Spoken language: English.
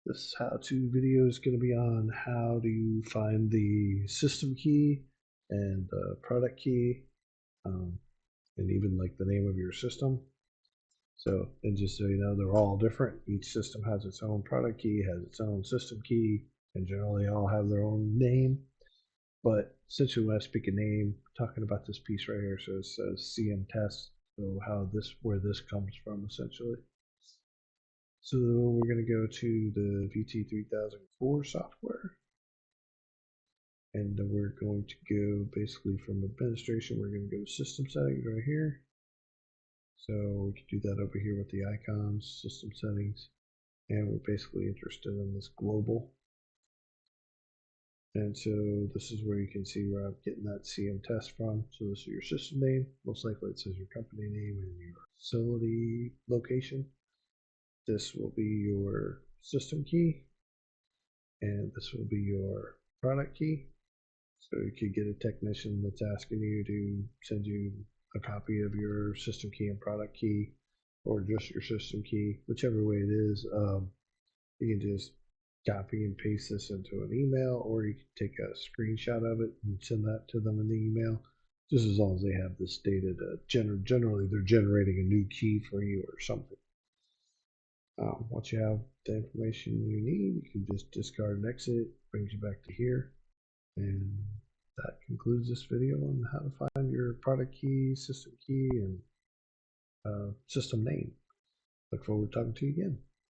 This how-to video is going to be on how do you find the system key and the product key, and even like the name of your system. So, and just so you know, they're all different. Each system has its own product key, has its own system key, and generally all have their own name. But essentially, when I speak a name, talking about this piece right here, so it says CM test. So where this comes from, essentially. So we're going to go to the VT3004 software, and we're going to go basically from administration, we're going to go to system settings right here. So we can do that over here with the icons, system settings, and we're basically interested in this global. And so this is where you can see where I'm getting that CM test from. So this is your system name. Most likely it says your company name and your facility location. This will be your system key, and this will be your product key. So you could get a technician that's asking you to send you a copy of your system key and product key, or just your system key, whichever way it is. You can just copy and paste this into an email, or you can take a screenshot of it and send that to them in the email. Just as long as they have this data to generally they're generating a new key for you or something. Once you have the information you need, you can just discard and exit. Brings you back to here, and that concludes this video on how to find your product key, system key, and system name. Look forward to talking to you again.